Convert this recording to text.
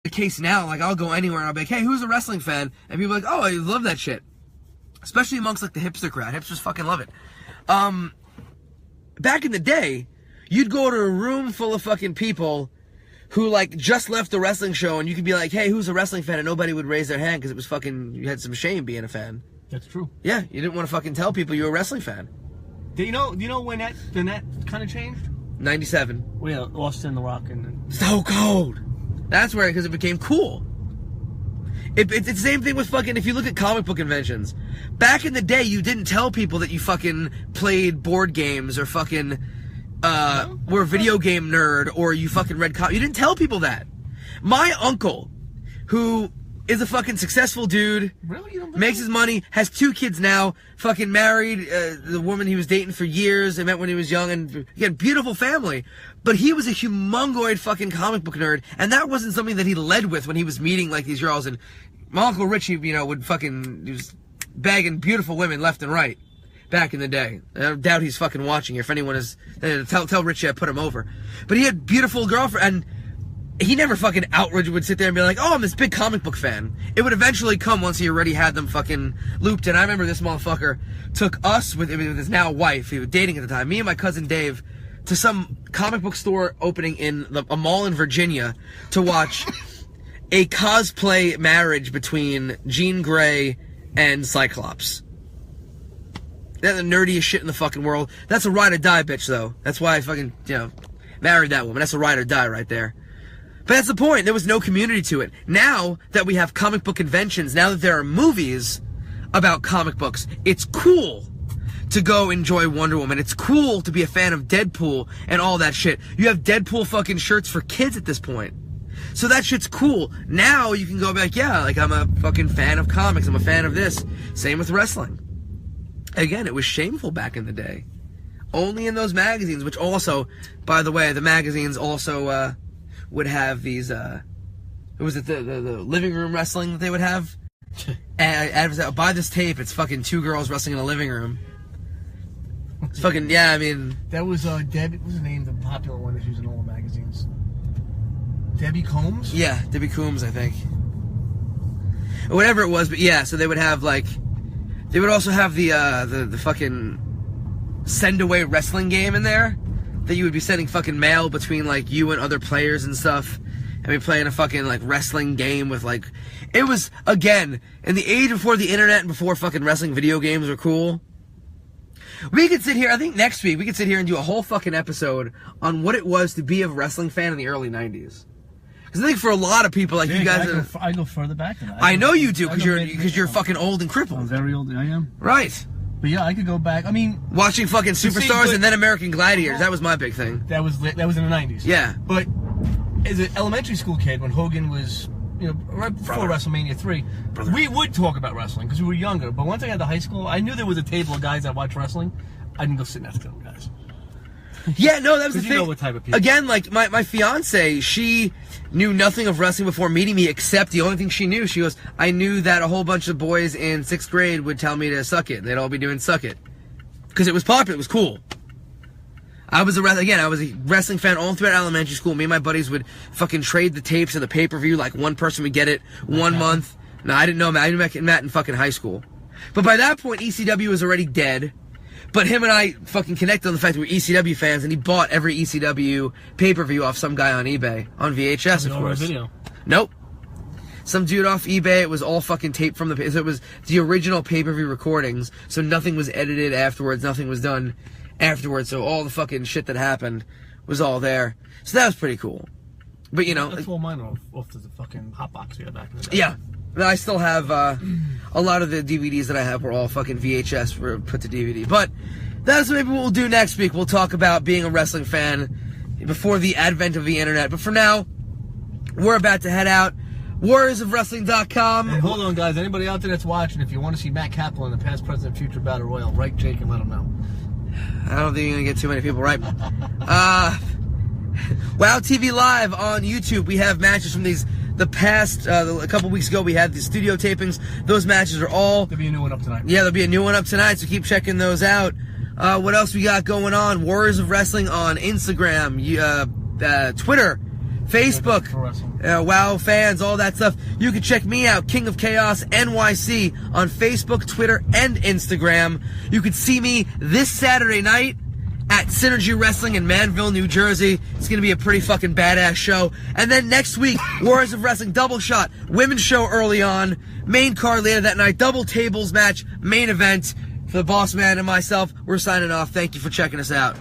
the case now. Like, I'll go anywhere and I'll be like, hey, who's a wrestling fan? And people are like, oh, I love that shit. Especially amongst, like, the hipster crowd. Hipsters fucking love it. Back in the day, you'd go to a room full of fucking people who, like, just left the wrestling show, and you could be like, hey, who's a wrestling fan? And nobody would raise their hand because it was fucking, you had some shame being a fan. That's true. Yeah, you didn't want to fucking tell people you were a wrestling fan. Do you know when the net kind of changed? 97. Well, yeah, Austin, The Rock, and... So cold! That's where, because it became cool. It's the same thing with fucking, if you look at comic book conventions. Back in the day, you didn't tell people that you fucking played board games or fucking, were a video game nerd or you fucking read comics. You didn't tell people that. My uncle, who is a fucking successful dude, really? You don't makes his money, has 2 kids now, fucking married the woman he was dating for years, they met when he was young, and he had a beautiful family. But he was a humongoid fucking comic book nerd, and that wasn't something that he led with when he was meeting, like, these girls. And my Uncle Richie, you know, would fucking, he was bagging beautiful women left and right back in the day. I doubt he's fucking watching here. If anyone is, tell Richie I put him over. But he had beautiful girlfriend, and he never fucking would sit there and be like, oh, I'm this big comic book fan. It would eventually come once he already had them fucking looped. And I remember this motherfucker took us with his now wife, he was dating at the time, me and my cousin Dave, to some comic book store opening in a mall in Virginia to watch a cosplay marriage between Jean Grey and Cyclops. That's the nerdiest shit in the fucking world. That's a ride or die bitch, though. That's why I fucking, you know, married that woman. That's a ride or die right there. But that's the point. There was no community to it. Now that we have comic book conventions, now that there are movies about comic books, it's cool to go enjoy Wonder Woman. It's cool to be a fan of Deadpool and all that shit. You have Deadpool fucking shirts for kids at this point. So that shit's cool. Now you can go back, yeah, like I'm a fucking fan of comics. I'm a fan of this. Same with wrestling. Again, it was shameful back in the day. Only in those magazines, which also, by the way, the magazines also would have these, was it the living room wrestling that they would have? And buy this tape, it's fucking 2 girls wrestling in a living room. It's fucking, yeah, I mean... That was, Debbie, what was the name, the popular one that's used in all the magazines? Debbie Combs? Yeah, Debbie Combs, I think. Or whatever it was, but yeah, so they would have, like... They would also have the fucking send-away wrestling game in there, that you would be sending fucking mail between, like, you and other players and stuff, and be playing a fucking, like, wrestling game with, like... It was, again, in the age before the internet and before fucking wrestling video games were cool... We could sit here, I think next week, we could sit here and do a whole fucking episode on what it was to be a wrestling fan in the early 90s. Because I think for a lot of people, like, you guys... I go further back than that. I know you do, because you're fucking old and crippled. I'm very old, I am. Right. But yeah, I could go back, I mean... Watching fucking Superstars and then American Gladiators, that was my big thing. That was in the 90s. Yeah. But as an elementary school kid, when Hogan was... You know, right before WrestleMania 3, we would talk about wrestling because we were younger. But once I got to high school, I knew there was a table of guys that watched wrestling. I didn't go sit next to them guys. Yeah, no, that was the thing. You know what type of people. Again, like, my fiance, she knew nothing of wrestling before meeting me, except the only thing she knew, she goes, I knew that a whole bunch of boys in 6th grade would tell me to suck it. They'd all be doing suck it. Because it was popular, it was cool. I was a wrestling fan all throughout elementary school. Me and my buddies would fucking trade the tapes of the pay-per-view. Like, one person would get it 1 month. No, I didn't know Matt. I knew Matt in fucking high school. But by that point, ECW was already dead. But him and I fucking connected on the fact that we're ECW fans, and he bought every ECW pay-per-view off some guy on eBay. On VHS, of course. Video. Nope. Some dude off eBay. It was all fucking taped from so it was the original pay-per-view recordings, so nothing was edited afterwards. Nothing was done afterwards, so all the fucking shit that happened was all there. So that was pretty cool. But, you know... That's all mine off to the fucking hot box we had back in the day. Yeah. I still have, a lot of the DVDs that I have were all fucking VHS were put to DVD. But that's maybe what we'll do next week. We'll talk about being a wrestling fan before the advent of the internet. But for now, we're about to head out. WarriorsOfWrestling.com. And hold on, guys. Anybody out there that's watching, if you want to see Matt Kaplan, the past, present, future Battle Royal, write Jake and let him know. I don't think you're going to get too many people right. Wow TV Live on YouTube. We have matches from the past, a couple weeks ago we had the studio tapings. Those matches are all... There'll be a new one up tonight. Yeah, there'll be a new one up tonight, so keep checking those out. What else we got going on? Warriors of Wrestling on Instagram, Twitter, Facebook, Pro wrestling. WoW fans, all that stuff. You can check me out, King of Chaos NYC, on Facebook, Twitter, and Instagram. You can see me this Saturday night at Synergy Wrestling in Manville, New Jersey. It's going to be a pretty fucking badass show. And then next week, Warriors of Wrestling double shot, women's show early on, main card later that night, double tables match, main event. For the boss man and myself, we're signing off. Thank you for checking us out.